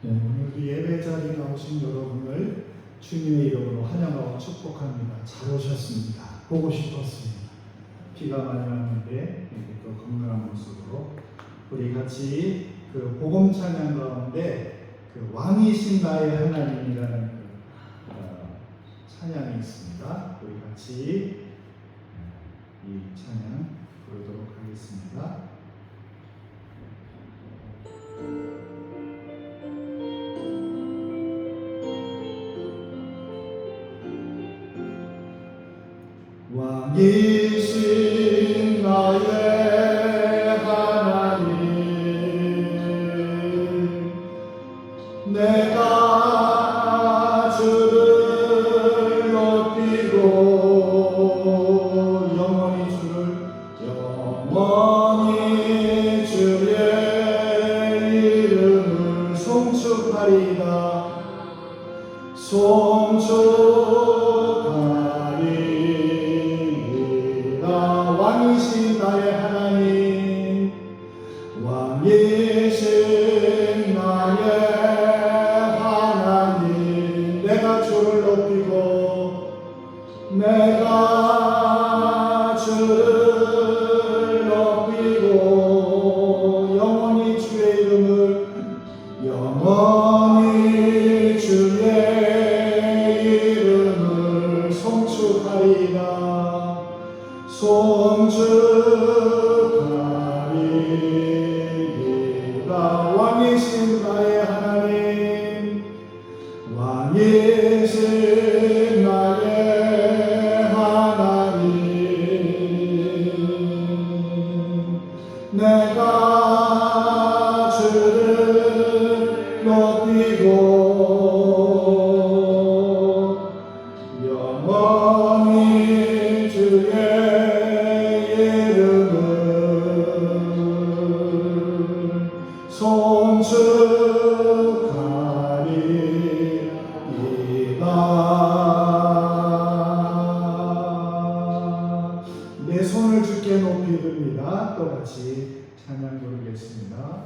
네, 오늘도 예배 자리에 나오신 여러분을 주님의 이름으로 환영하고 축복합니다. 잘 오셨습니다. 보고 싶었습니다. 비가 많이 왔는데 또 건강한 모습으로 우리 같이 그 복음 찬양 가운데 그 왕이신 나의 하나님이라는 찬양이 있습니다. 우리 같이 이 찬양 부르도록 하겠습니다. 왕이신 나의 하나님, 내가 주를 높이고 영원히 주의 이름을 송축하리이다. 왕이신 나의 하나님, 왕이신 나의 하나님, 내가 주를 높이고 영원히 주의 이름을 송축하리이다. 송축하리이다. 왕이신 나의 하나님, 왕이신 나의 하나님, 내가 주를 높이고 영원히 주의 송축하리이다. 내 손을 주께 높이 듭니다. 또 같이 찬양 부르겠습니다.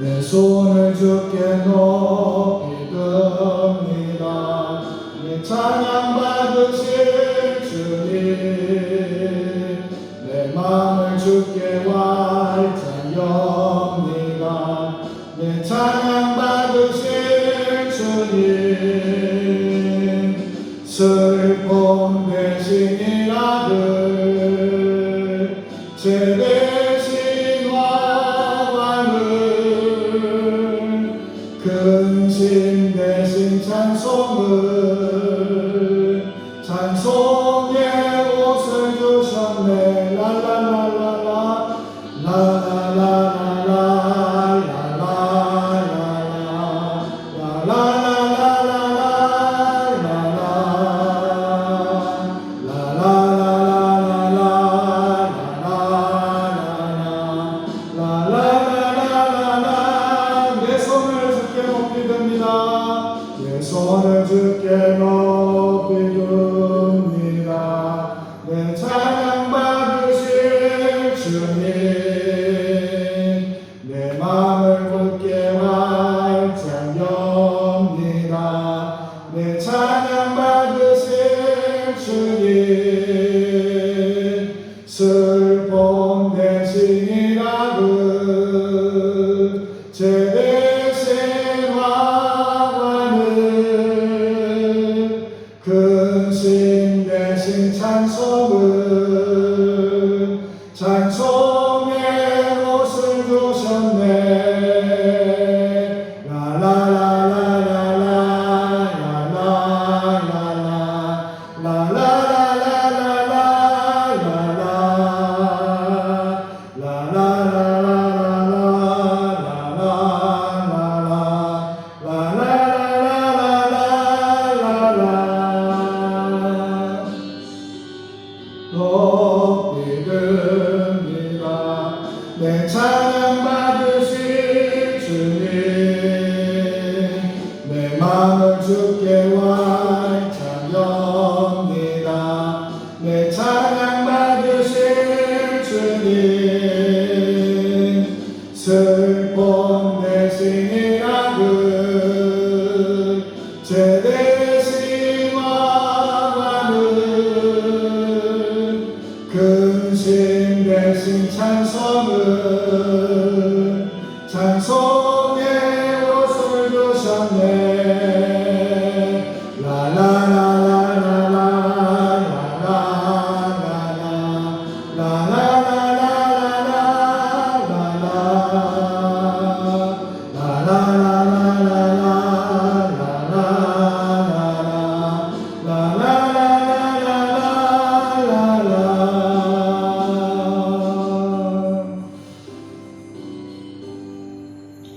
내 손을 주께 높이 듭니다. 내 찬양 받으실 주님, 내 마음을 주께 활짝 엽니다. 내 찬양 받으실 주님, 슬픔 대신인 아들, 제 대신 근심 대신 찬송의 옷을 주셨네. 랄랄랄랄라 내 손을 주께 높이 듭니다. 내 찬양 받으실 주님, 내 마음을 굳게 활짝 엽니다. 내 찬양 받으실 주님, 슬픔 대신인 아들, 제 대신 근심 대신 찬송의 옷을 주셨네. 높이 듭니다. 찬송을 찬송의 옷을 주셨네.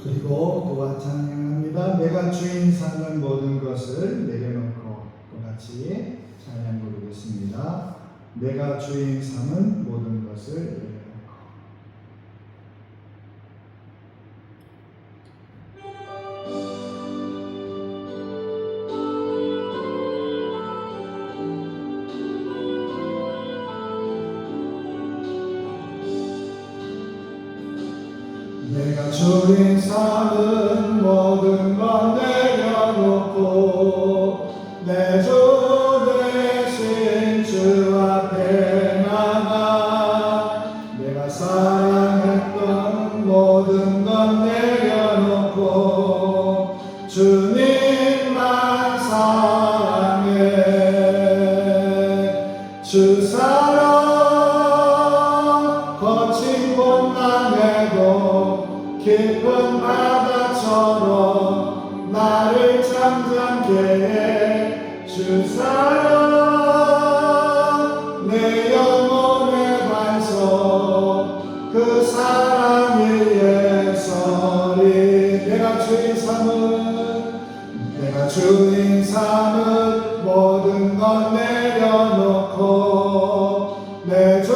그리고 또한 찬양합니다. 내가 주인 삼는 모든 것을 내려놓고, 또 같이 찬양 부르겠습니다. 내가 주인 삼은 모든 것을 내려놓고. 내가 주인 삼은 모든 것 내려놓고 내 주 대신 주 앞에 나가 내가 사랑했던 모든 것 내려놓고 주님만 사랑해. 주 사랑 거친 봄날에도 깊은 바다처럼 나를 잠잠게 해. 주 사랑 내 영혼의 반석 그 사랑 위에 서리. 내가 주인 삼은 모든 것 내려놓고 내 주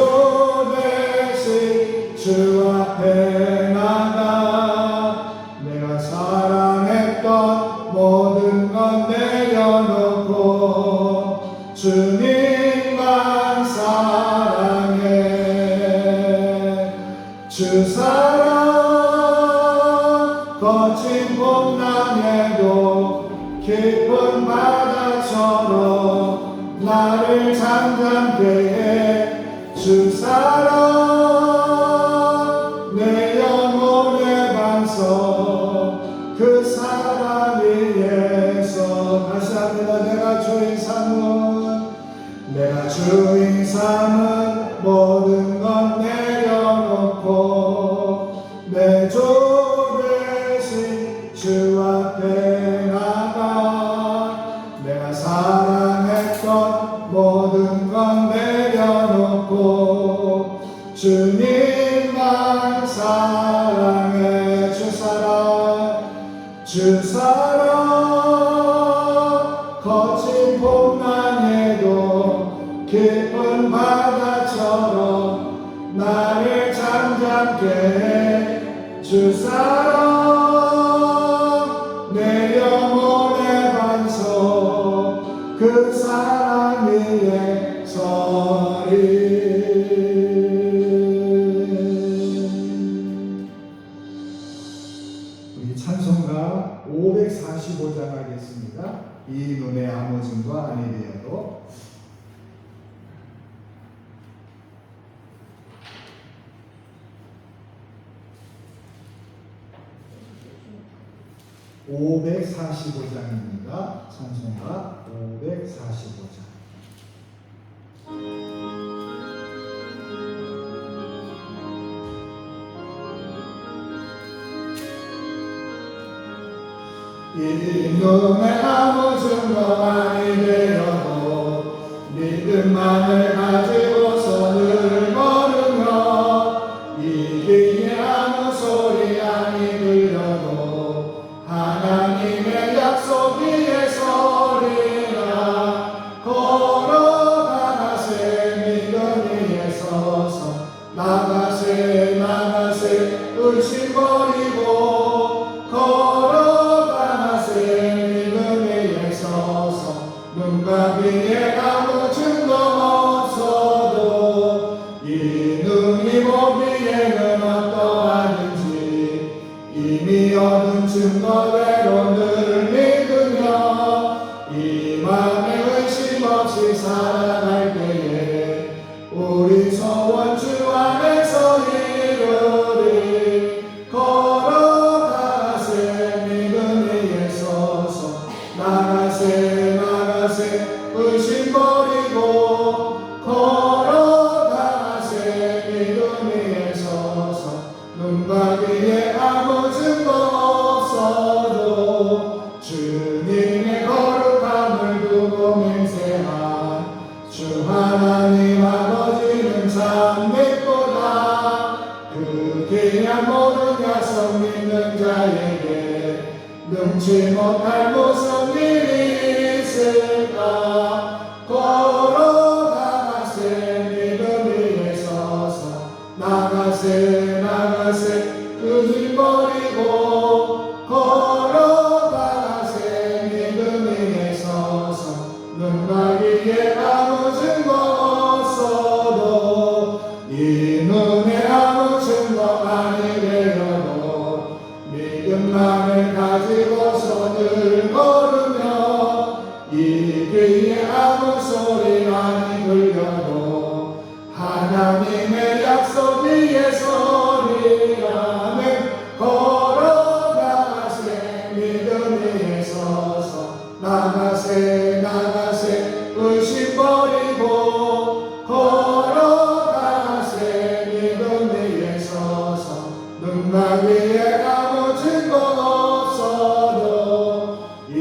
대신 주 앞에 나가 내가 사랑했던 모든 것 내려놓고 주님만 사랑해. 주 사랑 거친 봄날에도 깊은 바다처럼 나를 잠잠게 해. 주 사랑 내 영혼의 반석 그 사랑 위에서. 다시 합니다. 내가 주인 삼은 모든 것 내려놓고 내 주 대신 주 앞에 나가 내가 사랑했던 모든 것 내려놓고 주님만 사랑해. 주 사랑 거친 봄날에도 깊은 바다처럼 나를 잠잠게 해. 주 사랑 내 영혼의 반석 그 사랑 위에 서리. 우리 찬송가 545장 하겠습니다. 이 눈에 아무 증거 아니 되어도. (545장입니다) 찬송가 545장. 이 눈에 아무 증거 아니 되어도 믿음만을 가지고서 늘 걸으며 이 귀에 아무 소리 아니 들려도 하나님의 약속 위에 서리라. 걸어가세 믿음 위에 서서 나가세 의심 버리고 걸어가세 믿음 위에 서서 눈과 귀에 아무 증거 없어도 이 눈이 보기에는 어떠하는지 이미 얻은 증거대로 늘 믿으며 이 맘에 의심 없이 살아갈 때에 우리 소원 주 안에서 그게야 모든 약속 믿는 자에게 능치 못할 무슨 일이 있을까. 걸어가세 믿음 위에 서서 나가세 그 힘 버리고 걸어가세 믿음 위에 서서 눈 가리에 아무 증거 없어도 이 눈에 아무 증거 아니래여도 믿음만을 가지고서 늘 걸으며 이 귀에 아무 소리 아니 들려도 하나님의 약속 위에 서리라면 걸어가세 믿음 위에 서서 나가세 의심 버리고 걸어가세 믿음 위에 서서 눈가 위에 아무 증거 없어도 이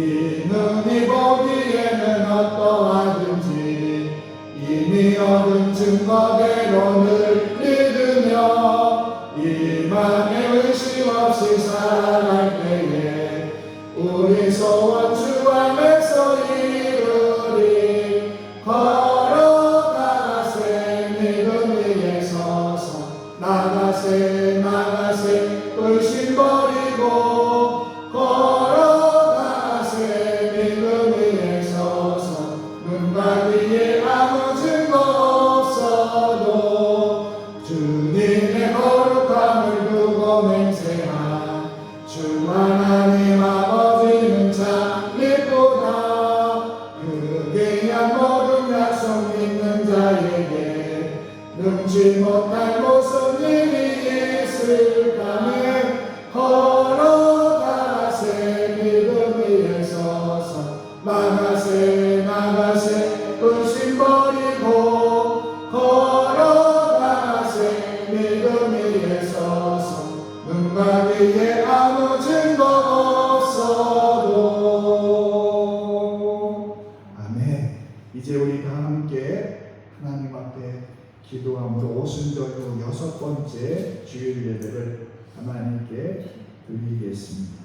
눈이 보기에는 어떠하든지 이미 얻은 증거대로 늘 믿으며 이만의 의심 없이 살아갈 때에 우리 소원 주 안에서 이루리. 걸어가세 믿음 위에 서서 나가세 의심 버리고 걸어가세 믿음 위에 서서 눈가 위에 아무 증거 없어도 주님의 거룩함을 두고 맹세한 주 하나님 아버지는 참 이쁘다. 그게야 모든 약속 믿는 자에게 능치 못할 무슨 일이 있을까네. 걸어가세 믿음 위에 서서 나가세 의심 버리고 걸어가세 믿음 위에 서서 눈가 위에 아무 증거 없어도. 아멘. 이제 우리 다 함께 하나님 앞에 기도함으로 오순절로 6번째 주일 예배를 하나님께 드리겠습니다.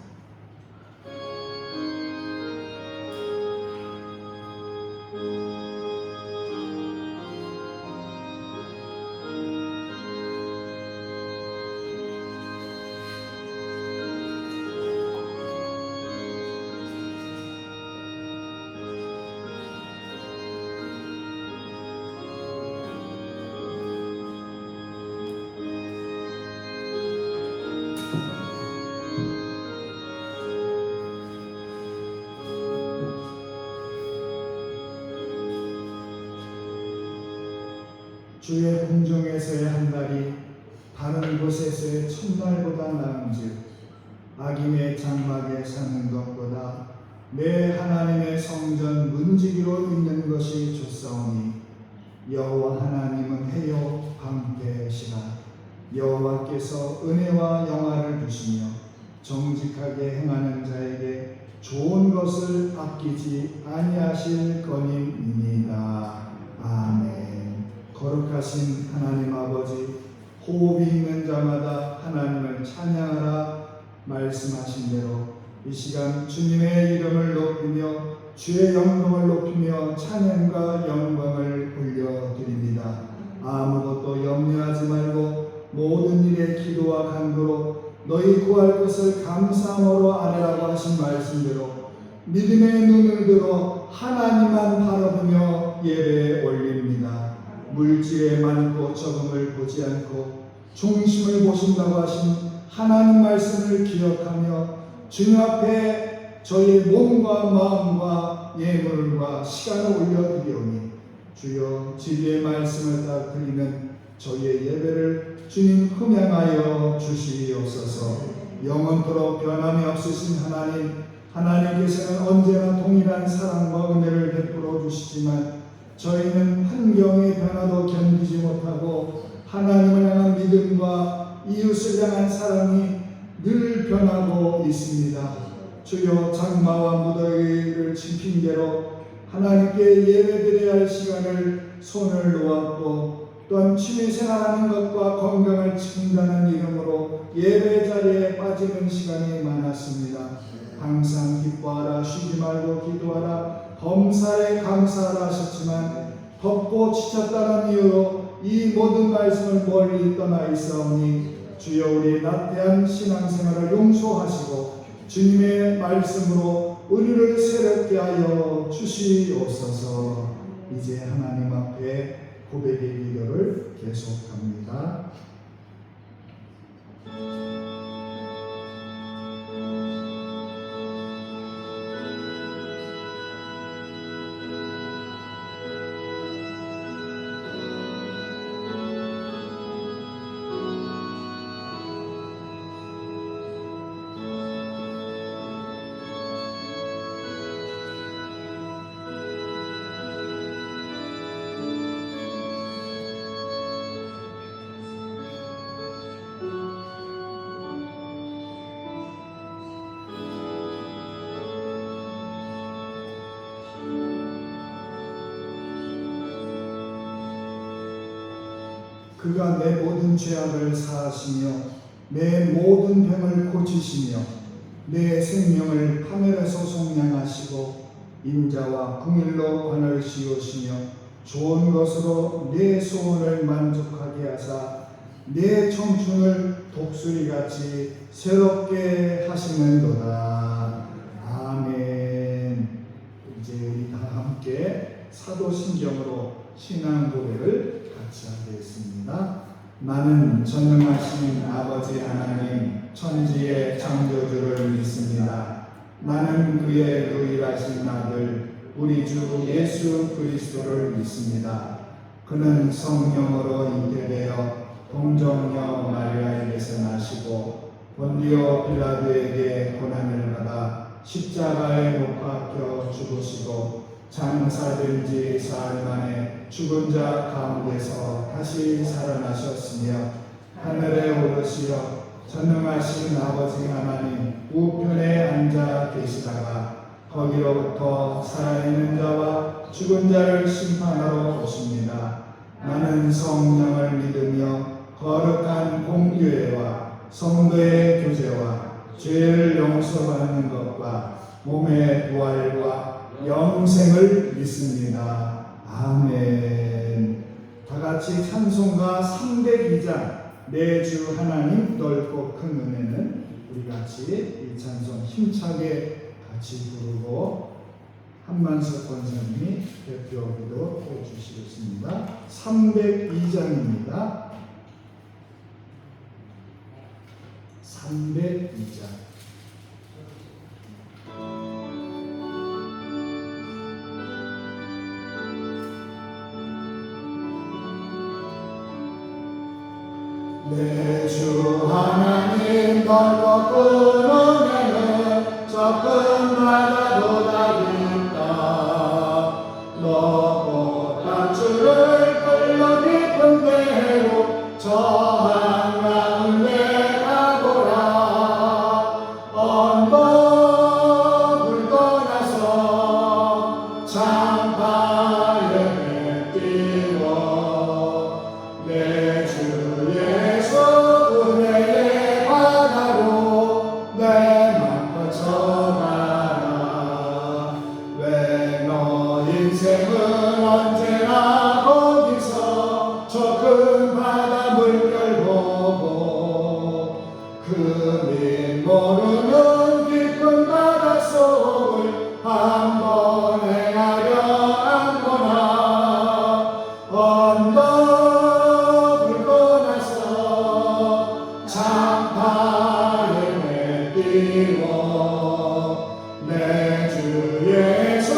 주의 공중에서의 한 달이 다른 곳에서의 첫날보다 나은즉 악인의 장막에 사는 것보다 내 하나님의 성전 문지기로 있는 것이 좋사오니 여호와 하나님은 해요 방패시라. 여호와께서 은혜와 영화를 주시며 정직하게 행하는 자에게 좋은 것을 아끼지 아니하실 거님이니이다. 아멘. 거룩하신 하나님 아버지, 호흡이 있는 자마다 하나님을 찬양하라 말씀하신 대로 이 시간 주님의 이름을 높이며 주의 영광을 높이며 찬양과 영광을 올려드립니다. 아무것도 염려하지 말고 모든 일에 기도와 간구로 너희 구할 것을 감사함으로 아뢰라고 하신 말씀대로 믿음의 눈을 들어 하나님만 바라보며 예배에 올립니다. 물질의 많고 적음을 보지 않고 중심을 보신다고 하신 하나님 말씀을 기억하며 주님 앞에 저희 몸과 마음과 예물과 시간을 올려드리오니 주여 진리의 말씀을 다 드리는 저희의 예배를 주님 흠양하여 주시옵소서. 영원토록 변함이 없으신 하나님께서는 언제나 동일한 사랑과 은혜를 베풀어 주시지만 저희는 환경의 변화도 견디지 못하고 하나님을 향한 믿음과 이웃을 향한 사랑이 늘 변하고 있습니다. 주여 장마와 무더위를 징핑계로 하나님께 예배드려야 할 시간을 손을 놓았고 또한 취미생활하는 것과 건강을 지킨다는 이름으로 예배 자리에 빠지는 시간이 많았습니다. 항상 기뻐하라, 쉬지 말고 기도하라, 범사에 감사하라 하셨지만 덥고 지쳤다는 이유로 이 모든 말씀을 멀리 떠나 있사오니 주여 우리 나태한 신앙생활을 용서하시고 주님의 말씀으로 우리를 새롭게 하여 주시옵소서. 이제 하나님 앞에 고백의 기도를 계속합니다. 그가 내 모든 죄악을 사하시며 내 모든 병을 고치시며 내 생명을 파멸에서 속량하시고 인자와 궁일로 관을 씌우시며 좋은 것으로 내 소원을 만족하게 하사 내 청춘을 독수리같이 새롭게 하시는도다. 아멘. 이제 우리 다 함께 사도신경으로 신앙 고백을 같이 하겠습니다. 나는 전능하신 아버지 하나님 천지의 창조주를 믿습니다. 나는 그의 유일하신 아들 우리 주 예수 그리스도를 믿습니다. 그는 성령으로 잉태되어 동정녀 마리아에게서 나시고 본디오 빌라도에게 고난을 받아 십자가에 못 박혀 죽으시고 장사된 지 사흘 만에 죽은 자 가운데서 다시 살아나셨으며 하늘에 오르시어 전능하신 아버지 하나님 우편에 앉아 계시다가 거기로부터 살아있는 자와 죽은 자를 심판하러 오십니다. 나는 성령을 믿으며 거룩한 공교회와 성도의 교제와 죄를 용서받는 것과 몸의 부활과 영생을 믿습니다. 아멘. 다 같이 찬송가 302장 내 주 하나님 넓고 큰 은혜는 우리 같이 이 찬송 힘차게 같이 부르고 한만석 권사님이 대표기도 해주시겠습니다. 302장입니다. 302장. 내 주 하나님 넓고 큰 은혜는 적은 바다보다 깊다. 높고 낮주를 끌러 깊은 데로 저 한가운데 가보라. 언덕을 떠나서 창파에 띄워 내 주 예수 은혜의 바다로 내 맘 뻗쳐가라. 왜 너 인생은 언제나 거기서 저 큰 바다 물결 보고 그민 모르는 깊은 바닷속을 한번 행하려 안보나. 언덕을 떠나서 창파에 내띄워 내 주 예수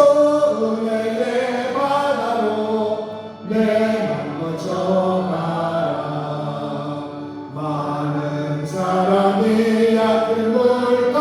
은혜의 바다로 내 맘 뻗쳐가라. 많은 사람이 얕은 물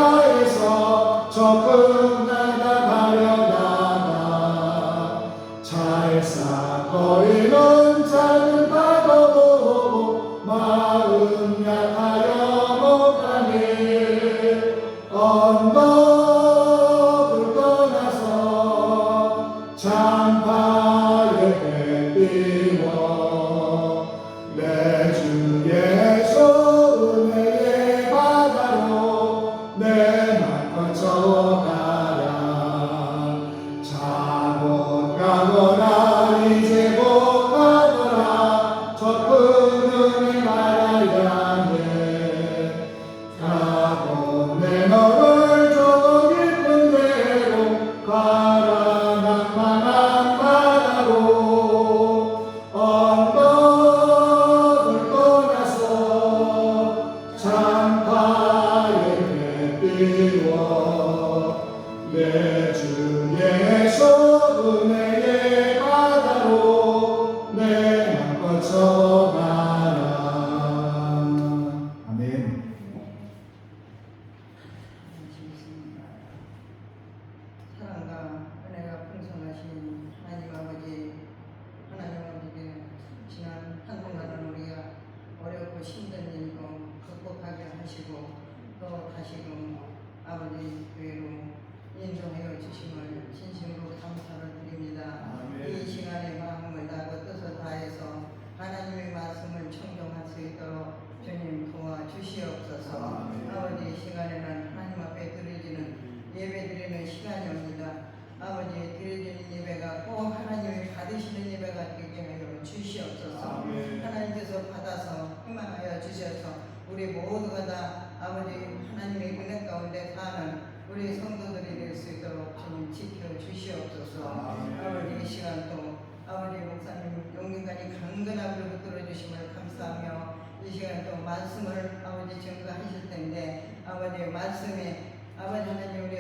아버지 교회로 인도하여 주심을 진심으로 감사를 드립니다. 이 시간에 마음을 다하고 뜻을 다해서 하나님의 말씀을 청종할 수 있도록 주님 도와주시옵소서. 아버지 이 시간에는 하나님 앞에 드려지는 예배 드리는 시간입니다. 아버지 드려지는 예배가 꼭 하나님이 받으시는 예배가 되게 하여 주시옵소서. 하나님께서 받아서 희망하여 주셔서 우리 모두가 다 아버지 하나님의 은혜 가운데 사는 우리 성도들이 될 수 있도록 주님 지켜주시옵소서. 아버지 이 시간 또 아버지 목사님 용기까지 강건함으로 붙들어 주심을 감사하며 이 시간 또 말씀을 아버지 증거하실 텐데 아버지 말씀에 아버지 하나님 우리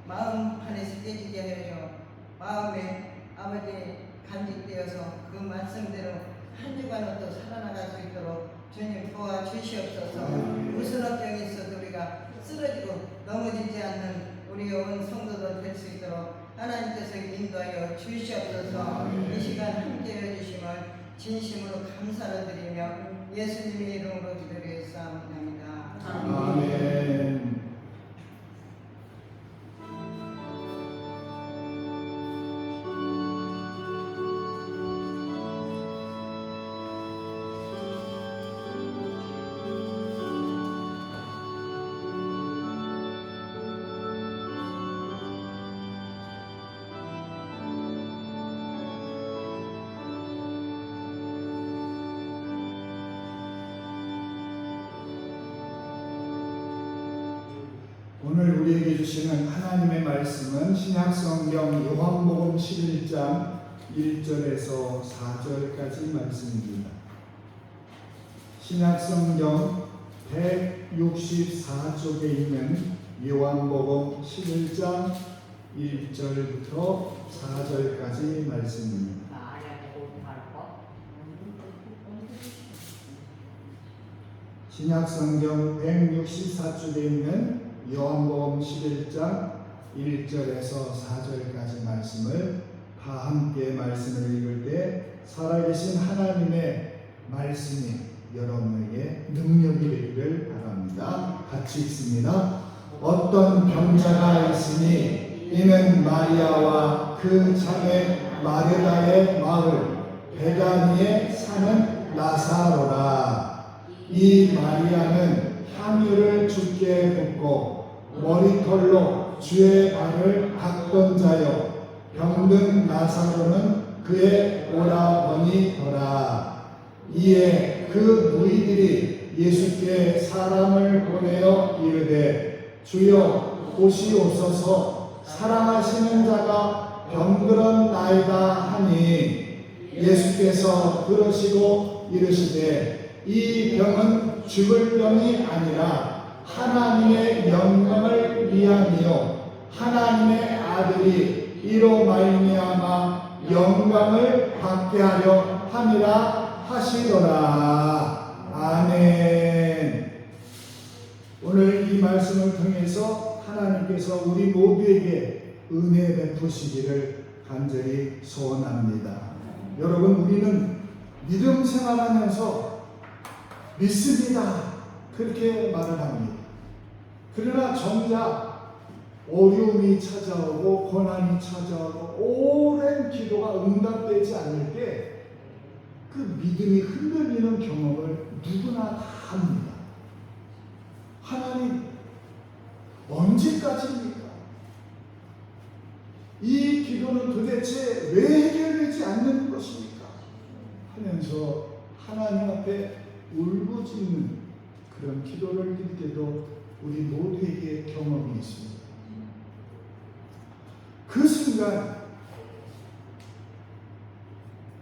마음판에 새겨지게 하여 마음에 아버지 간직되어서 그 말씀대로 한 주간을 또 살아나갈 수 있도록 주님 도와주시옵소서. 무슨 걱정이 있어도 우리가 쓰러지고 넘어지지 않는 우리 온 성도들 될 수 있도록 하나님께서 인도하여 주시옵소서. 이 시간 함께해 주심을 진심으로 감사를 드리며 예수님의 이름으로 기도드리옵나이다. 아멘. 오늘 우리에게 주시는 하나님의 말씀은 신약성경 요한복음 11장 1절에서 4절까지 말씀입니다. 신약성경 164쪽에 있는 요한복음 11장 1절부터 4절까지 말씀입니다. 신약성경 164쪽에 있는 요한복음 11장 1절에서 4절까지 말씀을 다 함께 말씀을 읽을 때 살아계신 하나님의 말씀이 여러분에게 능력이 되기를 바랍니다. 같이 읽습니다. 어떤 병자가 있으니 이는 마리아와 그 자매 마르다의 마을 베다니에 사는 라사로라. 이 마리아는 향유를 주께 붓고 머리털로 주의 발을 닦던 자요 병든 라사로는 그의 오라버니더라. 이에 그 무리들이 예수께 사람을 보내어 이르되 주여 보시옵소서 사랑하시는 자가 병들었나이다 하니 예수께서 들으시고 이르시되 이 병은 죽을 병이 아니라 하나님의 영광을 위함이요 하나님의 아들이 이로 말미암아 영광을 받게 하려 함이라 하시더라. 아멘. 오늘 이 말씀을 통해서 하나님께서 우리 모두에게 은혜 베푸시기를 간절히 소원합니다. 여러분, 우리는 믿음 생활하면서 믿습니다 그렇게 말을 합니다. 그러나 정작 어려움이 찾아오고 고난이 찾아오고 오랜 기도가 응답되지 않을 때 그 믿음이 흔들리는 경험을 누구나 다 합니다. 하나님 언제까지입니까? 이 기도는 도대체 왜 해결되지 않는 것입니까? 하면서 하나님 앞에 울부짖는 그런 기도를 드릴 때도 우리 모두에게 경험이 있습니다. 그 순간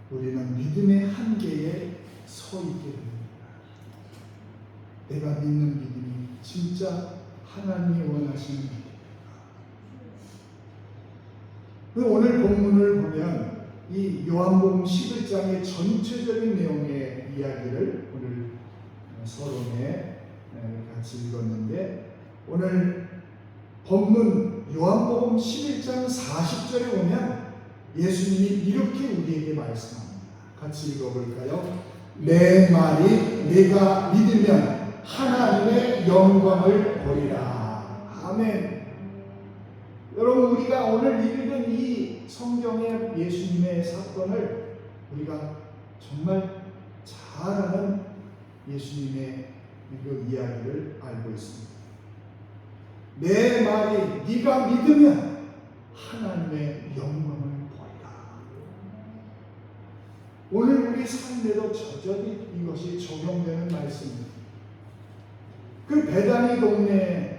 우리는 믿음의 한계에 서 있게 됩니다. 내가 믿는 믿음이 진짜 하나님이 원하시는 믿음인가? 오늘 본문을 보면 이 요한복음 11장의 전체적인 내용의 이야기를 오늘 서론에 같이 읽었는데 오늘 본문 요한복음 11장 40절에 보면 예수님이 이렇게 우리에게 말씀합니다. 같이 읽어볼까요? 내 말이 내가 믿으면 하나님의 영광을 보리라. 아멘. 여러분, 우리가 오늘 읽은 이 성경의 예수님의 사건을 우리가 정말 잘 아는 예수님의 그 이야기를 알고 있습니다. 내 말이 네가 믿으면 하나님의 영광을 보리라. 오늘 우리 삶에도 저절히 이것이 적용되는 말씀입니다. 그 베다니 동네에,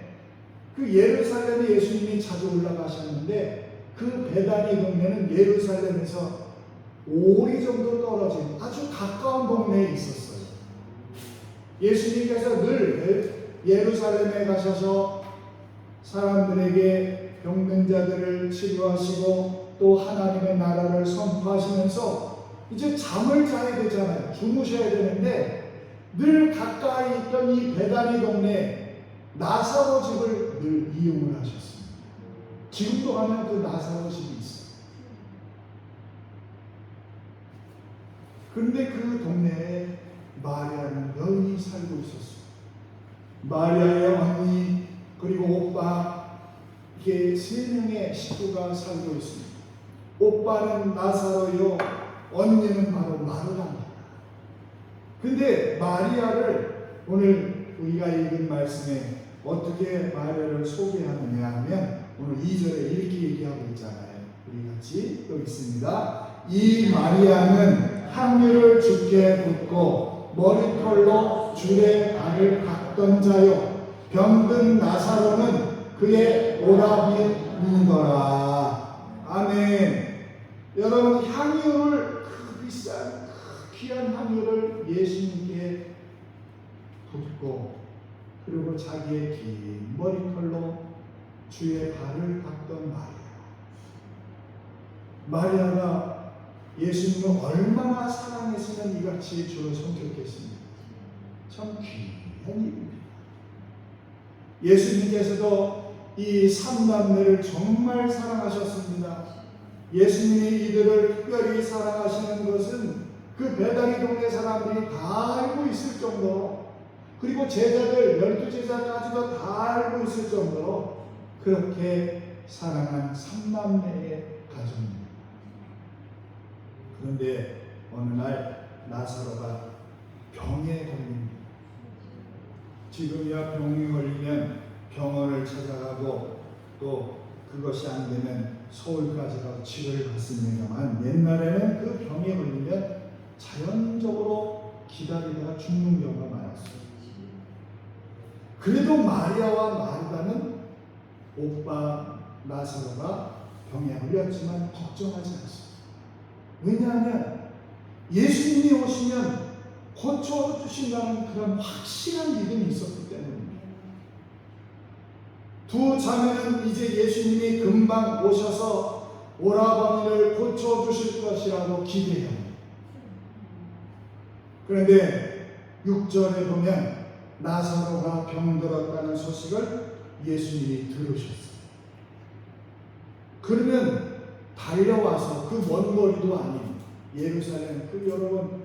그 예루살렘에 예수님이 자주 올라가셨는데, 그 베다니 동네는 예루살렘에서 5리 정도 떨어진 아주 가까운 동네에 있었어요. 예수님께서 늘 예루살렘에 가셔서 사람들에게 병든 자들을 치료하시고 또 하나님의 나라를 선포하시면서 이제 잠을 자야 되잖아요. 주무셔야 되는데 늘 가까이 있던 이 베다니 동네 나사로 집을 늘 이용을 하셨습니다. 지금도 가면 그 나사로 집이 있어요. 그런데 그 동네에 마리아는 여인이 살고 있었어요. 마리아의 언니 그리고 오빠, 이게 3명의 식구가 살고 있습니다. 오빠는 나사로요, 언니는 바로 마르다입니다. 근데 마리아를 오늘 우리가 읽은 말씀에 어떻게 마리아를 소개하느냐 하면 오늘 2절에 이렇게 얘기하고 있잖아요. 우리 같이 또 있습니다. 이 마리아는 향유를 주께 붓고 머리털로 주의 발을 닦던 자요, 병든 나사로는 그의 오라비니더라. 아멘. 여러분, 향유를, 그 비싼 그 귀한 향유를 예수님께 붓고 그리고 자기의 긴 머리털로 주의 발을 닦던 마리아가 예수님을 얼마나 사랑했으면 이같이 주를 섬겼겠습니까? 참 귀한 일입니다. 예수님께서도 이 3남매를 정말 사랑하셨습니다. 예수님이 이들을 특별히 사랑하시는 것은 그 베다니 동네 사람들이 다 알고 있을 정도로, 그리고 제자들 12제자까지도 다 알고 있을 정도로 그렇게 사랑한 3남매의 가정입니다. 그런데 어느 날 나사로가 병에 걸립니다. 지금이야 병에 걸리면 병원을 찾아가고 또 그것이 안 되면 서울까지 가서 치료를 받습니다만, 옛날에는 그 병에 걸리면 자연적으로 기다리다가 죽는 경우가 많았어요. 그래도 마리아와 마르다는 오빠 나사로가 병에 걸렸지만 걱정하지 않습니다. 왜냐하면 예수님이 오시면 고쳐주신다는 그런 확실한 믿음이 있었기 때문입니다. 두 자매는 이제 예수님이 금방 오셔서 오라버니를 고쳐주실 것이라고 기대합니다. 그런데 6절에 보면 나사로가 병들었다는 소식을 예수님이 들으셨어요. 그러면 달려와서 그 먼 거리도 아닌 예루살렘, 그 여러분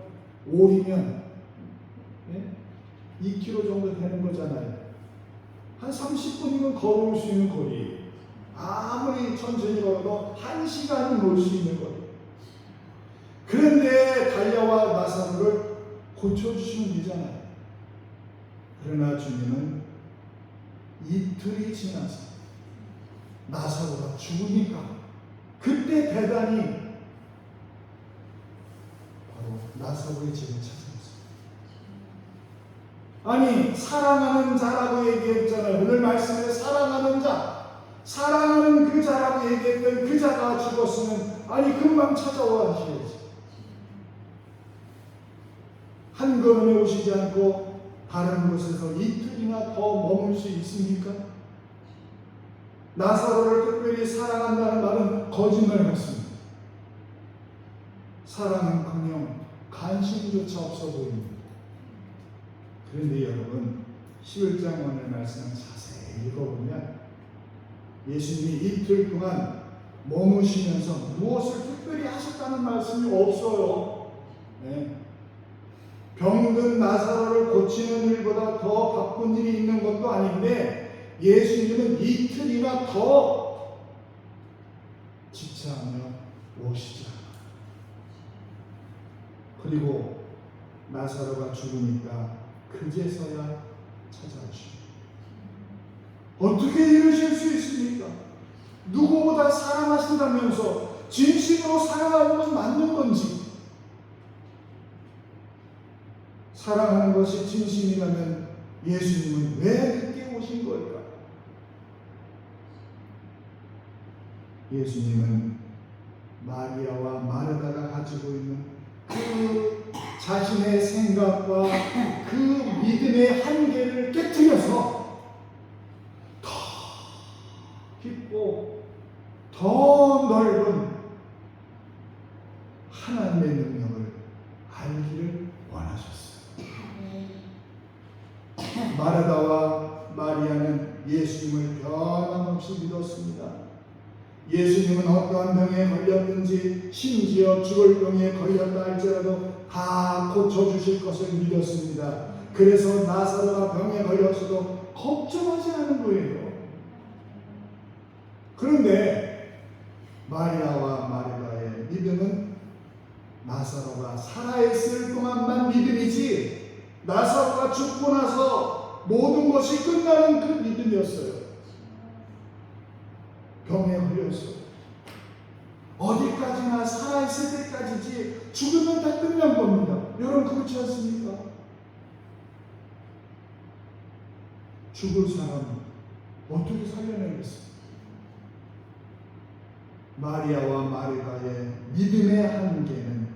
5리면 2km 정도 되는 거잖아요. 한 30분이면 걸어올 수 있는 거리, 아무리 천천히 걸어도 1시간은 올 수 있는 거리. 그런데 달려와 나사로를 고쳐주시면 되잖아요. 그러나 주님은 이틀이 지나서 나사로가 죽으니까 그때 베다니 바로 나사로의 집을 찾아왔어요. 아니, 사랑하는 자라고 얘기했잖아요. 오늘 말씀에 사랑하는 자, 사랑하는 그 자라고 얘기했던 그 자가 죽었으면 아니 금방 찾아와 하셔야지. 한 걸음에 오시지 않고 다른 곳에서 이틀이나 더 머물 수 있습니까? 나사로를 특별히 사랑한다는 말은 거짓말 같습니다. 사랑은커녕 관심조차 없어 보입니다. 그런데 여러분, 11장 오늘 말씀을 자세히 읽어보면 예수님이 이틀 동안 머무시면서 무엇을 특별히 하셨다는 말씀이 없어요. 네. 병든 나사로를 고치는 일보다 더 바쁜 일이 있는 것도 아닌데 예수님은 이틀이나 더 지체하며 오시지 않아. 그리고 나사로가 죽으니까 그제서야 찾아오십니다. 어떻게 이러실 수 있습니까? 누구보다 사랑하신다면서 진심으로 사랑하는 건 맞는 건지, 사랑하는 것이 진심이라면 예수님은 왜 늦게 오신 걸까? 예수님은 마리아와 마르다가 가지고 있는 그 자신의 생각과 그 믿음의 한계를 깨뜨려서 더 깊고 더 넓은 하나님의 능력을 알기를 원하셨어요. 마르다와 마리아는 예수님을 변함없이 믿었습니다. 예수님은 어떠한 병에 걸렸든지 심지어 죽을 병에 걸렸다 할지라도 다 고쳐주실 것을 믿었습니다. 그래서 나사로가 병에 걸렸어도 걱정하지 않은 거예요. 그런데 마리아와 마르다의 믿음은 나사로가 살아있을 동안만 믿음이지, 나사로가 죽고 나서 모든 것이 끝나는 그 믿음이었어요. 병에 걸렸어요. 어디까지나 살아있을 때까지지 죽으면 다 끝난 겁니다. 여러분 그렇지 않습니까? 죽을 사람은 어떻게 살려내겠어요? 마리아와 마르다의 믿음의 한계는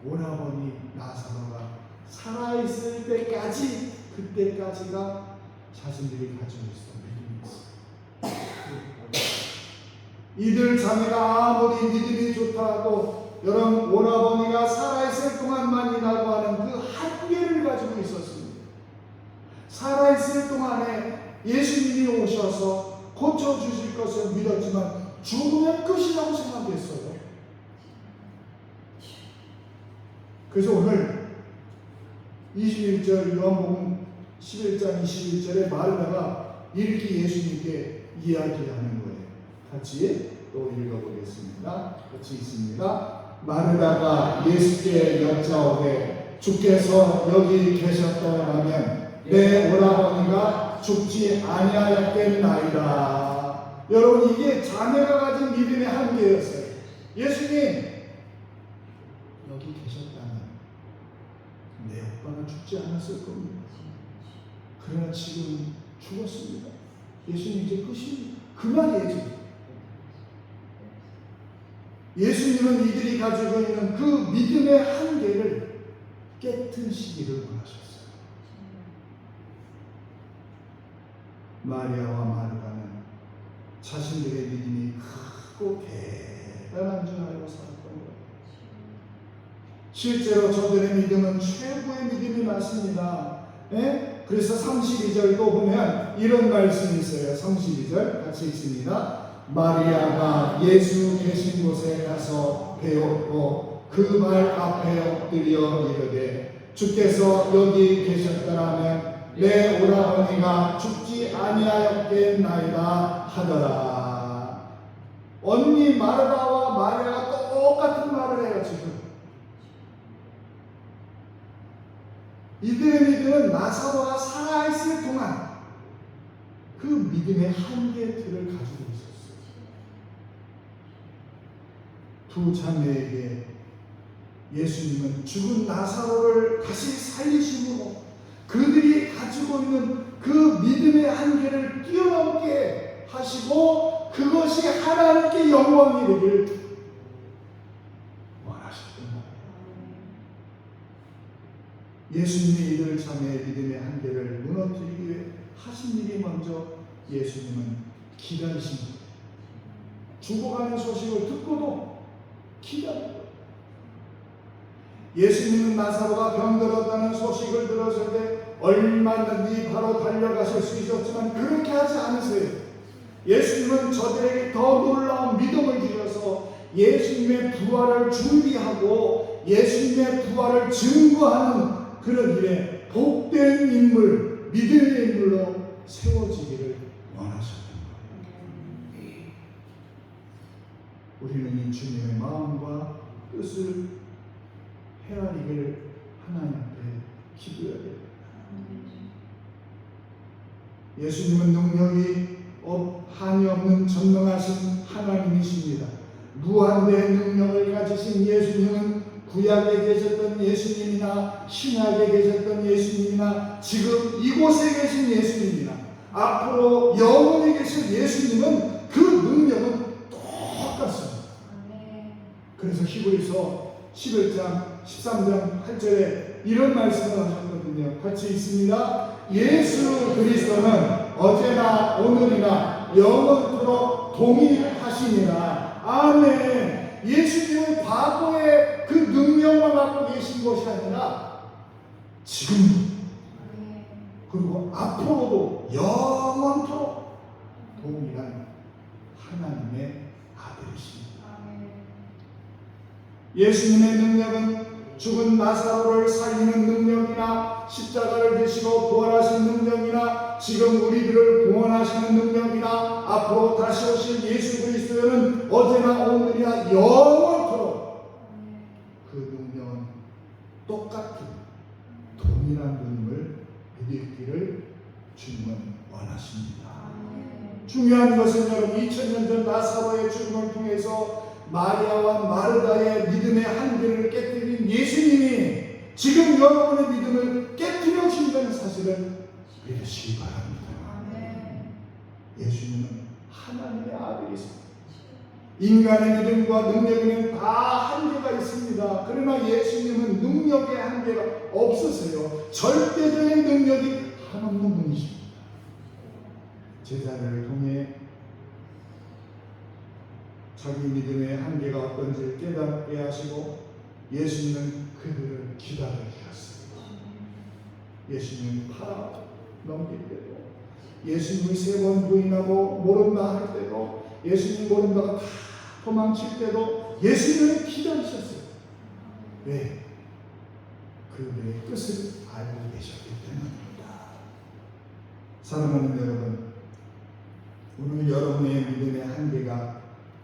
오라버니 나사로가 살아있을 때까지, 그때까지가 자신들이 가지고 있어 믿음이 있어요. 이들 자매가 아무리 믿음이 좋다고 여러분 오라버니가 살아있을 동안만이라고 하는 그 한계를 가지고 있었습니다. 살아있을 동안에 예수님이 오셔서 고쳐주실 것을 믿었지만 죽으면 끝이라고 생각했어요. 그래서 오늘 21절 요한복음 11장 21절에 마르다가 이렇게 예수님께 이야기하는 거예요. 같이 또 읽어보겠습니다. 같이 있습니다. 마르다가 예수께 여짜오되 주께서 여기 계셨더라면 내 오라버니가 죽지 아니하였겠나이다. 여러분 이게 자매가 가진 믿음의 한계였어요. 예수님 여기 계셨다면 내 오빠가 죽지 않았을 겁니다. 그러나 지금 죽었습니다. 예수님 이제 끝입니다. 그 말이에요. 예수님은 이들이 가지고 있는 그 믿음의 한계를 깨트리시기를 원하셨어요. 마리아와 마르다는 자신들의 믿음이 크고 대단한 줄 알고 살았던 거예요. 실제로 저들의 믿음은 최고의 믿음이 맞습니다. 예? 그래서 32절도 보면 이런 말씀이 있어요. 32절 같이 있습니다. 마리아가 예수 계신 곳에 가서 배웠고 그 발 앞에 엎드려 이르되 주께서 여기 계셨더라면 내 오라버니가 죽지 아니하였겠나이다 하더라. 언니 마르다와 마리아가 똑같은 말을 해요. 지금 이들의 믿음은 나사로가 살아있을 동안 그 믿음의 한계들을 가지고 있었어요. 두 자매에게 예수님은 죽은 나사로를 다시 살리심으로 그들이 가지고 있는 그 믿음의 한계를 뛰어넘게 하시고 그것이 하나님께 영광이 되길 원하셨던 거예요. 예수님이 이들 자매의 믿음의 한계를 무너뜨리기 위해 하신 일이 먼저 예수님은 기다리신 거예요. 죽어가는 소식을 듣고도 기다려요. 예수님은 나사로가 병들었다는 소식을 들었을 때 얼마든지 바로 달려가실 수 있었지만 그렇게 하지 않으세요. 예수님은 저들에게 더 놀라운 믿음을 주셔서 예수님의 부활을 준비하고 예수님의 부활을 증거하는 그런 일에 복된 인물, 믿음의 인물로 세워지기를 원하셨던 거예요. 우리는 이 주신 주님의 마음과 뜻을 헤아리길 하나님 앞에 기도해야 됩니다. 예수님은 능력이 한이 없는 전능하신 하나님이십니다. 무한대의 능력을 가지신 예수님은 구약에 계셨던 예수님이나 신약에 계셨던 예수님이나 지금 이곳에 계신 예수님이나 앞으로 영원히 계실 예수님은 그 능력은 똑같습니다. 그래서 히브리서 11장 13장 8절에 이런 말씀을 하셨거든요. 같이 있습니다. 예수 그리스도는 어제나 오늘이나 영원토록 동일하시니라. 아멘. 예수님은 과거에 그 능력만 갖고 계신 것이 아니라 지금 그리고 앞으로도 영원토록 동일한 하나님의 아들이십니다. 예수님의 능력은 죽은 나사로를 살리는 능력이나 십자가를 지시고 부활하신 능력이나 지금 우리들을 구원하시는 능력이나 앞으로 다시 오실 예수 그리스도는 어제나 오늘이나 영원토록 그 능력은 똑같은 동일한 분임을 믿기를 주님은 원하십니다. 중요한 것은 여러분 2000년 전 나사로의 죽음을 통해서 마리아와 마르다의 믿음의 한계를 깨뜨린 예수님이 지금 여러분의 믿음을 깨뜨려 주신다는 사실을 믿으시기 바랍니다. 예수님은 하나님의 아들이십니다. 인간의 믿음과 능력에는 다 한계가 있습니다. 그러나 예수님은 능력의 한계가 없으세요. 절대적인 능력이 한없는 분이십니다. 제자를 통해 자기 믿음의 한계가 어떤지 깨닫게 하시고 예수님은 그들을 기다려 주셨습니다. 예수님은 팔아 넘길 때도 예수님이 3번 부인하고 모른다 할 때도 예수님 모른다가 다 도망칠 때도 예수님을 기다리셨어요. 왜? 그들의 뜻을 알고 계셨기 때문입니다. 사랑하는 여러분, 오늘 여러분의 믿음의 한계가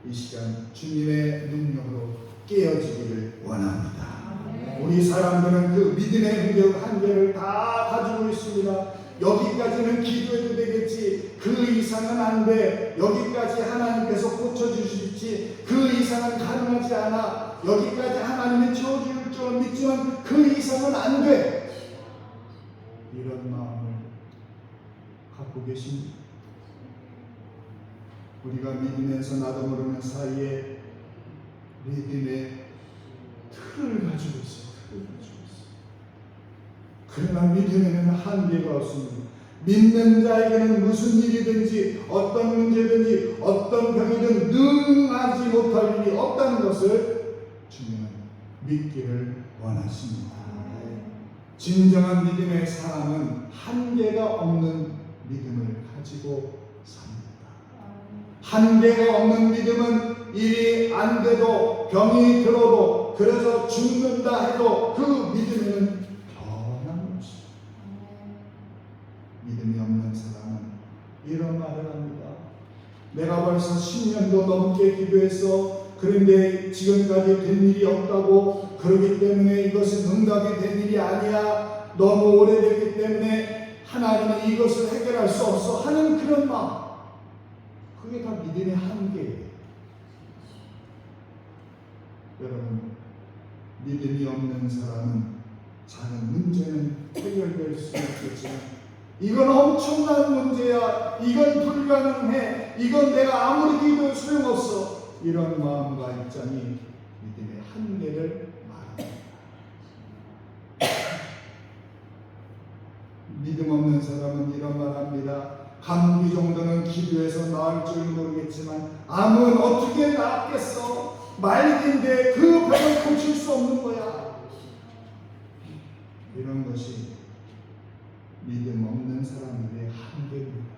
이 시간 주님의 능력으로 깨어지기를 원합니다. 우리 사람들은 그 믿음의 한계를 다 가지고 있습니다. 여기까지는 기도해도 되겠지, 그 이상은 안 돼, 여기까지 하나님께서 고쳐주실지, 그 이상은 가능하지 않아, 여기까지 하나님이 채워줄 줄 믿지만 그 이상은 안 돼, 이런 마음을 갖고 계십니다. 우리가 믿으면서 나도 모르는 사이에 믿음의 틀을 가지고 있어요. 그러나 믿음에는 한계가 없습니다. 믿는 자에게는 무슨 일이든지 어떤 문제든지 어떤 병이든 능하지 못할 일이 없다는 것을 주님은 믿기를 원하십니다. 진정한 믿음의 사람은 한계가 없는 믿음을 가지고 삽니다. 한계가 없는 믿음은 일이 안 돼도 병이 들어도 그래서 죽는다 해도 그 믿음에는 변함없습니다. 믿음이 없는 사람은 이런 말을 합니다. 내가 벌써 10년도 넘게 기도했어. 그런데 지금까지 된 일이 없다고. 그렇기 때문에 이것은 응답이 된 일이 아니야. 너무 오래됐기 때문에 하나님은 이것을 해결할 수 없어 하는 그런 마음, 그게 다 믿음의 한계예요. 여러분, 믿음이 없는 사람은 작은 문제는 해결될 수 있겠지만 이건 엄청난 문제야, 이건 불가능해, 이건 내가 아무리 기도해도 소용없어, 이런 마음과 입장이 믿음의 한계를 말합니다. 믿음 없는 사람은 이런 말합니다. 감기 정도는 기도해서 나을 줄 모르겠지만 암은 어떻게 낫겠어? 말기인데 그 병을 고칠 수 없는 거야. 이런 것이 믿음 없는 사람들의 한계입니다.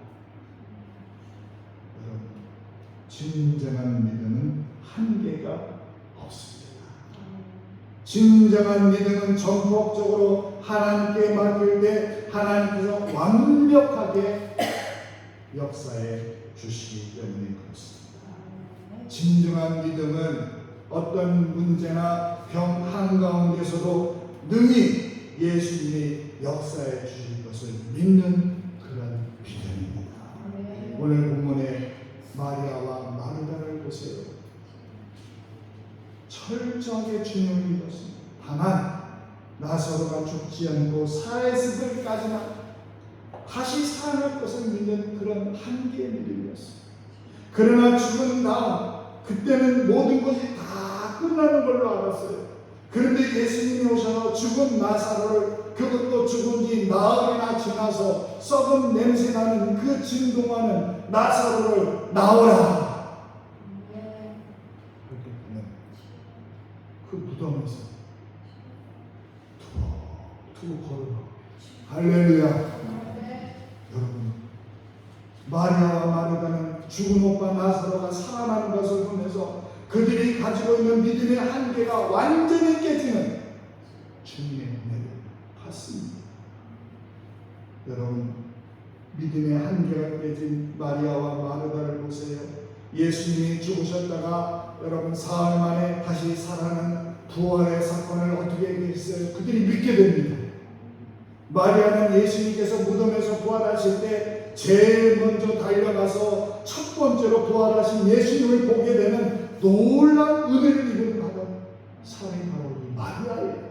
여러분, 진정한 믿음은 한계가 없습니다. 진정한 믿음은 전폭적으로 하나님께 맡길 때 하나님께서 완벽하게 역사해 주시기 때문에 그렇습니다. 진정한 믿음은 어떤 문제나 병 한가운데서도 능히 예수님이 역사해 주실 것을 믿는 그런 믿음입니다. 오늘 본문에 마리아와 마르다를 보세요. 철저하게 주님을 믿었습니다. 다만 나사로가 죽지 않고 살아있을 때까지만 다시 살아날 것을 믿는 그런 한계의 믿음이었습니다. 그러나 죽은 다음 그때는 모든 것이 다 끝나는 걸로 알았어요. 그런데 예수님이 오셔서 죽은 나사로를, 그것도 죽은 지 나흘이나 지나서 썩은 냄새나는 그 진동하는 나사로를 나오라 그렇게 하면 그 무덤에서 투 걸어가. 할렐루야. 여러분, 마리아와 마르다는 죽은 오빠 나사로가 살아나는 것을 보면서 그들이 가지고 있는 믿음의 한계가 완전히 깨지는 주님의 은혜를 받습니다. 여러분, 믿음의 한계가 깨진 마리아와 마르다를 보세요. 예수님이 죽으셨다가 여러분 사흘 만에 다시 살아나는 부활의 사건을 어떻게 얘기했어요? 그들이 믿게 됩니다. 마리아는 예수님께서 무덤에서 부활하실 때 제일 먼저 달려가서 첫 번째로 부활하신 예수님을 보게 되는 놀라운 은혜를 입은 사람이 바로 이 마리아예요.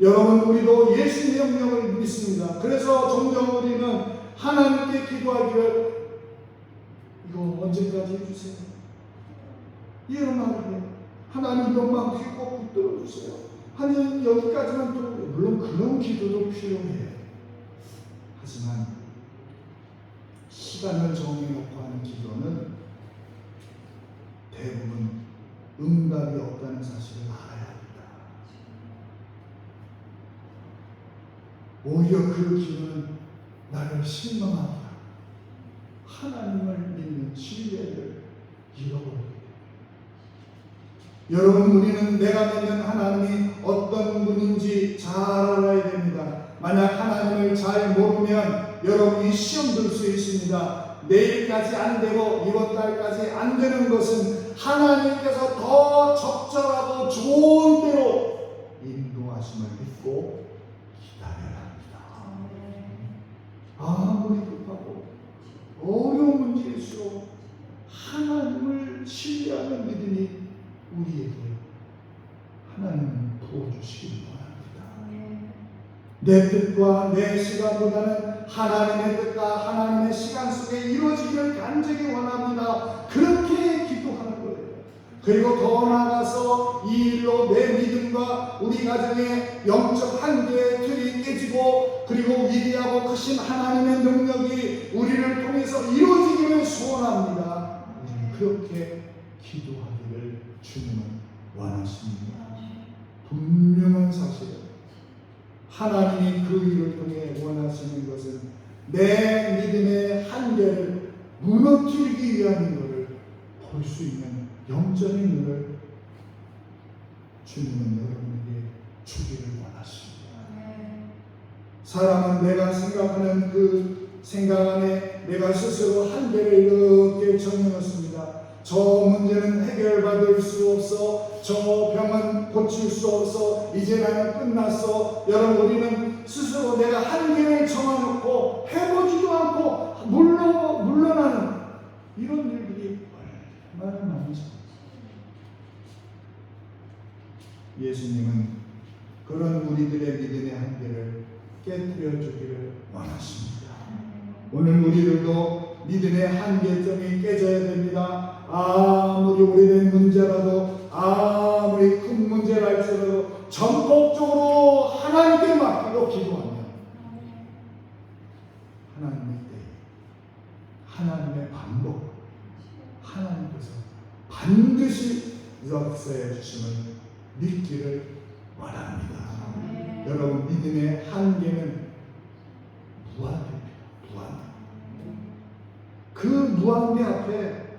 여러분, 우리도 예수님의 명령을 믿습니다. 그래서 종종 우리는 하나님께 기도하기를 이거 언제까지 해주세요? 이런 말을 해요. 하나님 이것만 꼭 붙들어 주세요. 하나님 여기까지만 또, 물론 그런 기도도 필요해요. 하지만 시간을 정해놓고 하는 기도는 대부분 응답이 없다는 사실을 알아야 합니다. 오히려 그 기도는 나를 실망하게 하고 하나님을 믿는 신뢰를 잃어버리게 됩니다. 여러분, 우리는 내가 믿는 하나님이 어떤 분인지 잘 알아야 됩니다. 만약 하나님을 잘 모르면 여러분이 시험 들 수 있습니다. 내일까지 안 되고 이번 달까지 안 되는 것은 하나님께서 더 적절하고 좋은 대로 인도하심을 믿고 기다려야 합니다. 아무리 급하고 어려운 문제일수록 하나님을 신뢰하는 믿음이 우리에게 하나님은 부어주시기 바랍니다. 내 뜻과 내 시간보다는 하나님의 뜻과 하나님의 시간 속에 이루어지기를 간절히 원합니다. 그렇게 기도하는 거예요. 그리고 더 나아가서 이 일로 내 믿음과 우리 가정의 영적 한계의 틀이 깨지고 그리고 위대하고 크신 하나님의 능력이 우리를 통해서 이루어지기를 소원합니다. 그렇게 기도하기를 주님은 원하십니다. 분명한 사실은 하나님이 그 일을 통해 원하시는 것은 내 믿음의 한계를 무너뜨리기 위함인 것을 볼 수 있는 영적인 눈을 주님은 여러분에게 주기를 원하십니다. 사람은 내가 생각하는 그 생각 안에 내가 스스로 한계를 이렇게 정해놓습니다. 저 문제는 해결받을 수 없어. 저 병은 고칠 수 없어. 이제 나는 끝났어. 여러분, 우리는 스스로 내가 한계를 정해놓고 해보지도 않고 물러나는 이런 일들이 얼마나 많은지. 예수님은 그런 우리들의 믿음의 한계를 깨뜨려 주기를 원하십니다. 오늘 우리들도 믿음의 한계점이 깨져야 됩니다. 아무리 오래된 문제라도 아무리 큰 문제라 할지라도 전폭적으로 하나님께 맡기고 기도하면 하나님의 때, 하나님의 반복, 하나님께서 반드시 역사해 주심을 믿기를 원합니다. 여러분, 믿음의 한계는 무한대입니다. 그 무한대 앞에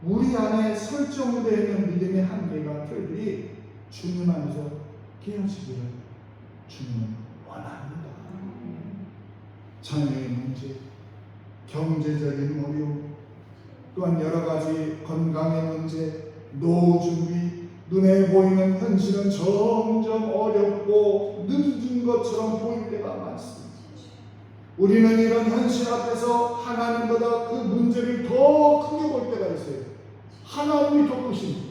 우리 안에 설정되어 있는 믿음의 한계가 틀들이 주님 안에서 깨어지기를 주님은 원합니다. 자녀의 문제, 경제적인 어려움, 또한 여러 가지 건강의 문제, 노후 준비, 눈에 보이는 현실은 점점 어렵고 늦은 것처럼 보일 때가 많습니다. 우리는 이런 현실 앞에서 하나님보다 그 문제를 더 크게 볼 때가 있어요. 하나님이 더 크십니다.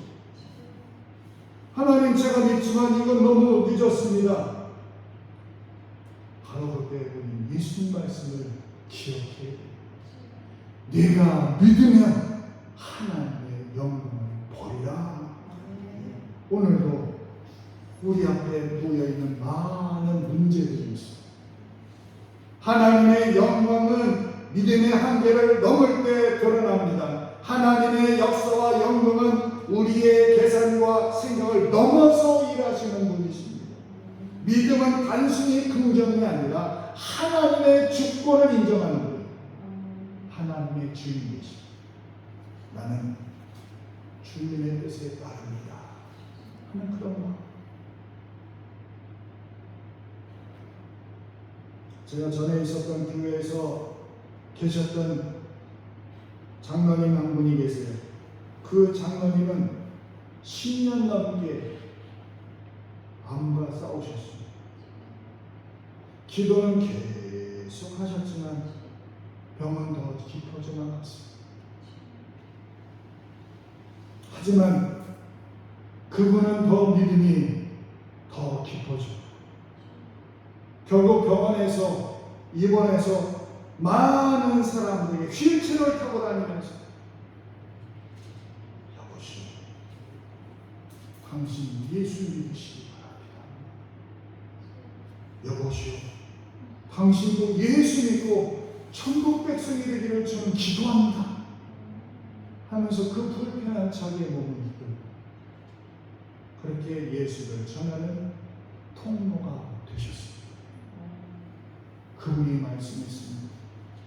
하나님, 제가 믿지만 이건 너무 늦었습니다. 바로 그때 우리 예수님 말씀을 기억해야 돼요. 네가 믿으면 하나님의 영광을 보리라. 오늘도 우리 앞에 놓여있는 많은 문제들이 있습니다. 하나님의 영광은 믿음의 한계를 넘을 때 드러납니다. 하나님의 역사와 영광은 우리의 계산과 생각을 넘어서 일하시는 분이십니다. 믿음은 단순히 긍정이 아니라 하나님의 주권을 인정하는 거예요. 하나님의 주인이십니다. 나는 주님의 뜻에 따릅니다 하는 그런 마음. 제가 전에 있었던 교회에서 계셨던 장로님 한 분이 계세요. 그 장로님은 10년 넘게 암과 싸우셨습니다. 기도는 계속 하셨지만 병은 더 깊어져만 갔습니다. 하지만 그분은 더 믿음이 더 깊어져요. 결국 병원에서 입원해서 많은 사람들에게 휠체어를 타고 다니면서 여보시오, 당신 예수 믿으시기 바랍니다. 여보시오, 당신도 예수 믿고 천국 백성이 되기를 저는 기도합니다 하면서 그 불편한 자기의 몸을 이끌고 그렇게 예수를 전하는 통로가 되셨습니다. 그분이 말씀했습니다.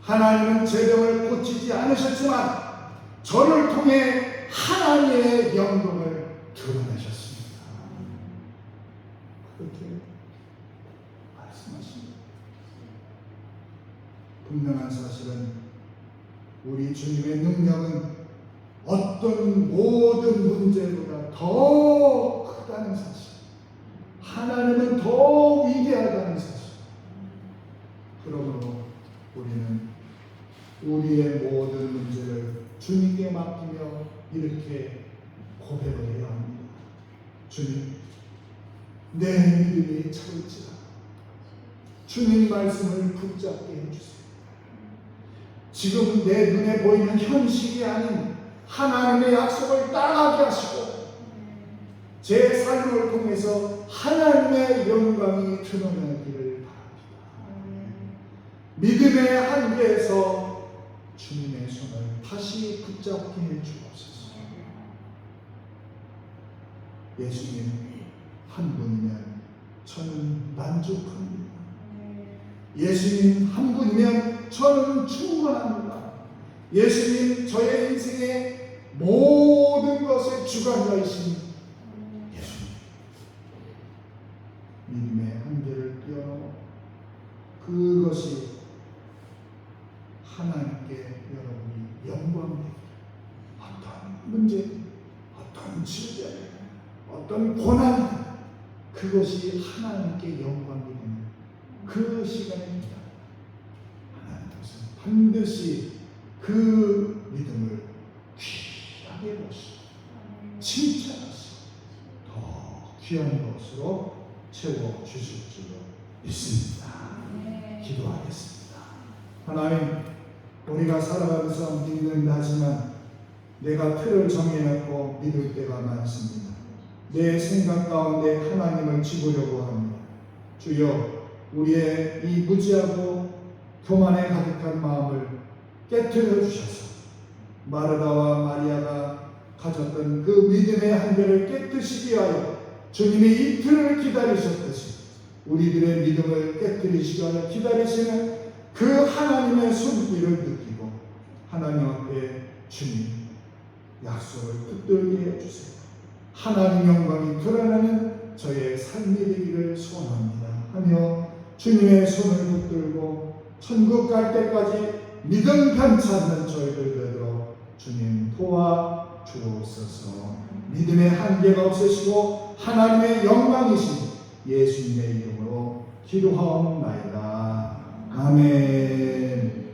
하나님은 제 병을 고치지 않으셨지만 저를 통해 하나님의 영광을 드러내셨습니다. 그렇게 말씀하십니다. 분명한 사실은 우리 주님의 능력은 어떤 모든 문제보다 더 크다는 사실, 하나님은 더 위대하다는 사실. 그러므로 우리는 우리의 모든 문제를 주님께 맡기며 이렇게 고백을 해야 합니다. 주님, 내 믿음이 차올지라. 주님 말씀을 붙잡게 해주세요. 지금 내 눈에 보이는 현실이 아닌 하나님의 약속을 따라가게 하시고 제 삶을 통해서 하나님의 영광이 드러나기를 바랍니다. 믿음의 한계에서 주님의 손을 다시 붙잡게 해주옵소서. 예수님 한 분이면 저는 만족합니다. 예수님 한 분이면 저는 충분합니다. 예수님 저의 인생의 모든 것의 주관자이신 예수님. 믿음의 한계를 뛰어넘어 그것이 하나님께 여러분이 영광되기를, 어떤 문제, 어떤 질병, 어떤 고난, 그것이 하나님께 영광이 되는 그 시간입니다. 하나님께서 반드시 그 믿음을 귀하게 보시고 칭찬하시고 더 귀한 것으로 채워주실 줄로 믿습니다. 기도하겠습니다. 하나님, 우리가 살아가면서 믿는다 하지만 내가 틀을 정해놓고 믿을 때가 많습니다. 내 생각 가운데 하나님을 집으려고 합니다. 주여, 우리의 이 무지하고 교만에 가득한 마음을 깨트려 주셔서 마르다와 마리아가 가졌던 그 믿음의 한계를 깨뜨리기 위하여 주님이 이틀을 기다리셨듯이 우리들의 믿음을 깨뜨리시기 위하여 기다리시는 그 하나님의 손길을 느끼고 하나님 앞에 주님 약속을 붙들게 해주세요. 하나님 영광이 드러나는 저의 삶이 되기를 소원합니다 하며 주님의 손을 붙들고 천국 갈 때까지 믿음 변치 않는 저희들 되도록 주님 도와주옵소서. 믿음의 한계가 없으시고 하나님의 영광이신 예수님의 이름으로 기도하옵나이다. 아멘.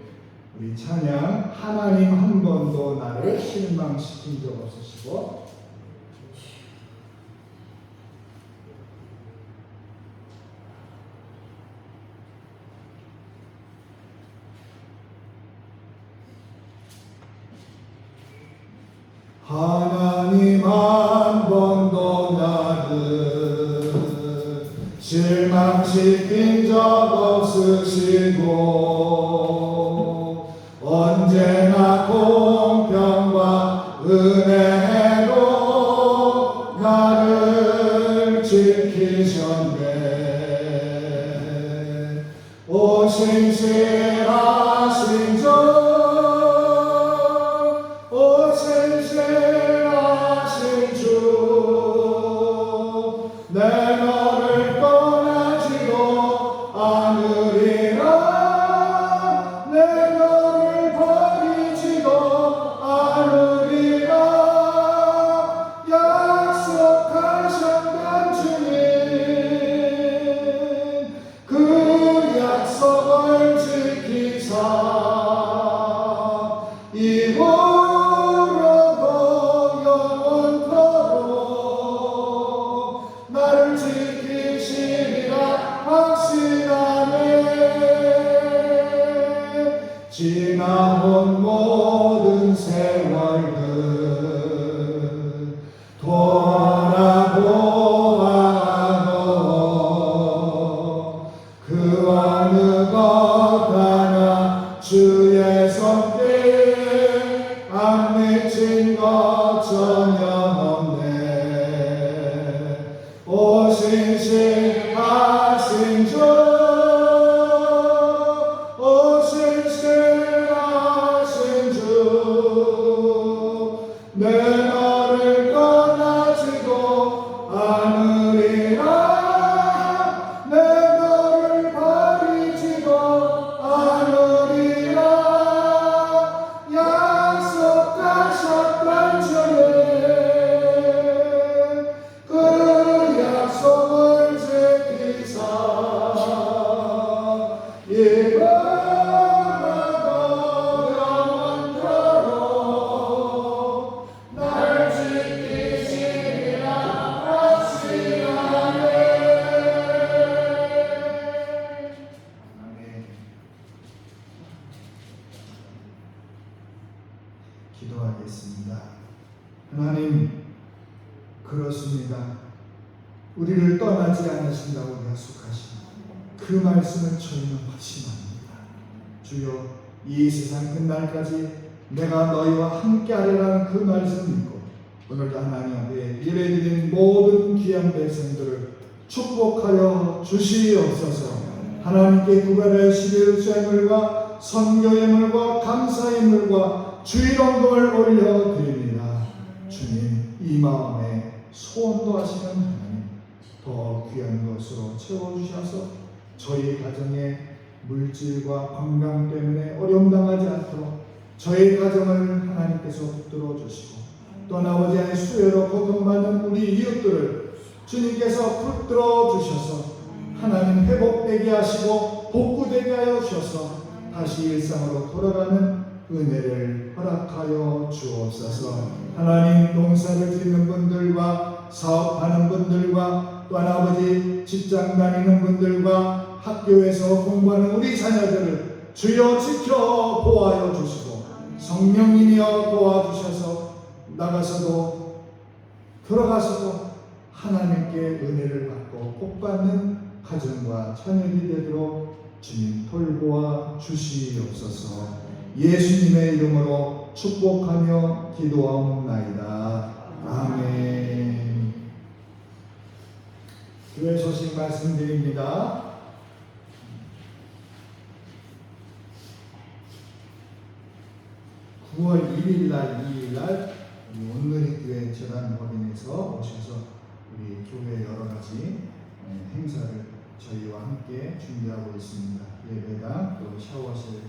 우리 찬양 하나님 한 번도 나를 실망시킨 적 없으시고 하나님 한 번도 나를 실망시킨 적 없으시고 언제나 공평과 은혜로 나를 지키셨네. 오 신실하신 주, 오 신실하신 주, 내 너를 떠나지도 않으리라. 내 너를 버리지도 않으리라. 약속하셨던 주님, 그 약속을 지키사 이후로도 영원토록 나를 지키시리라 확신하네. 지나온 모든 세월들 돌아보아도 그 어느 것 하나 주의 손길 안 미친 것 전혀 없네. 오 신실하신 주, 오 신실하신 주, 내 너를 떠나지도 않으리라. 내 너를 버리지도 않으리라. 약속하셨던 주님, 그 약속을 지키사 이번에도 영원토록 날 지키시리라 확신하네. 아멘. 기도하겠습니다. 하나님, 그렇습니다. 우리를 떠나지 않으신다고 약속하신 그 말씀을 저희는 확신합니다. 주여, 이 세상 끝날까지 내가 너희와 함께하리라는 그 말씀 믿고 오늘도 하나님 앞에 예배드린 모든 귀한 백성들을 축복하여 주시옵소서. 하나님께 구별의 11조 예물과 선교 예물과 감사 예물과 주일원금을 올려드립니다. 주님, 이 마음에 소원도 하시는 하나님, 더 귀한 것으로 채워주셔서 저희 가정의 물질과 건강 때문에 어려움 당하지 않도록 저희 가정을 하나님께서 붙들어 주시고 또 아버지 안에 수혜로 고통받는 우리 이웃들을 주님께서 붙들어 주셔서 하나님 회복되게 하시고 복구되게 하여 주셔서 다시 일상으로 돌아가는 은혜를 허락하여 주옵소서. 하나님, 농사를 짓는 분들과 사업하는 분들과 또 아버지 직장 다니는 분들과 학교에서 공부하는 우리 자녀들을 주여 지켜 보호하여 주시고 성령이여 도와주셔서 나가서도 들어가서도 하나님께 은혜를 받고 복받는 가정과 자녀들이 되도록 주님 돌보아 주시옵소서. 예수님의 이름으로 축복하며 기도하옵나이다. 아멘. 교회 소식 말씀드립니다. 9월 1일날 2일날 온누리교회 재단법인에서 오셔서 우리 교회 여러가지 행사를 저희와 함께 준비하고 있습니다. 예배당, 또 샤워실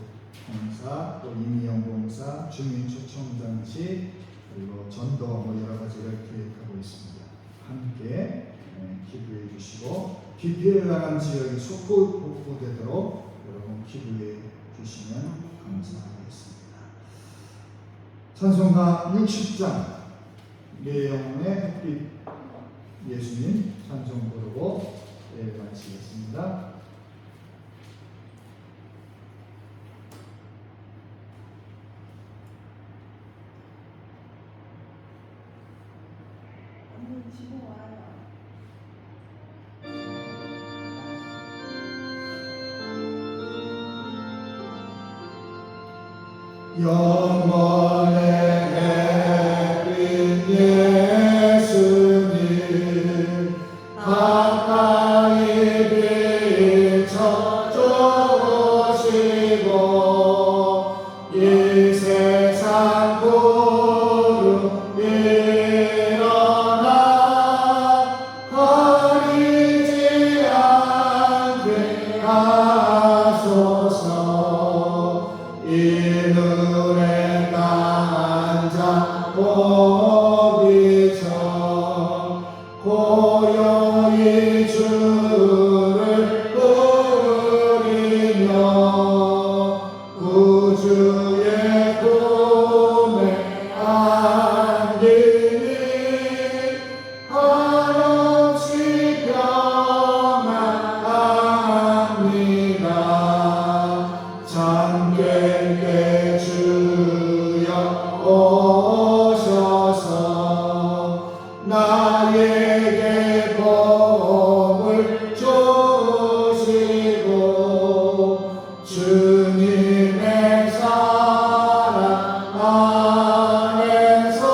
봉사, 또 임의영 봉사, 주민 초청장치, 그리고 전도 여러 가지를 계획하고 있습니다. 함께 기부해 주시고 비피에 관한 지역이 속속 복구되도록 여러분 기부해 주시면 감사하겠습니다. 찬송가 60장 내 영혼의 햇빛 예수님 찬송 부르고 예배 마치겠습니다. 영원의 햇빛 예수님 가까이 비춰주시고 이 세상 구름 일어나 가리지 않게 하소서. 이 눈에 강한 자 보기서 고요히 주를 부르며 구주의 품에 안기니 한없이 평안합니다. 잠들게 주여 오셔서 나에게 복을 주시고 주님의 사랑 안에서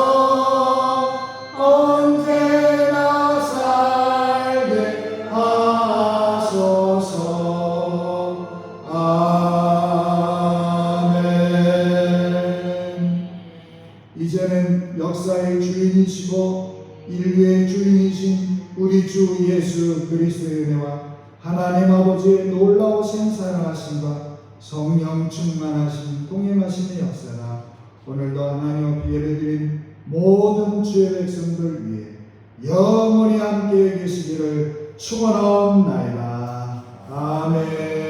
언제나 살게 하소서. 아멘. 이제는 역사의 주인이시고 인류의 주인이신 우리 주 예수 그리스도의 은혜와 하나님 아버지의 놀라우신 사랑하심과 성령 충만하신 동행하심의 역사가 오늘도 하나님 앞에 예배드린 모든 주의 백성들 위해 영원히 함께 계시기를 축원하옵나이다. 아멘.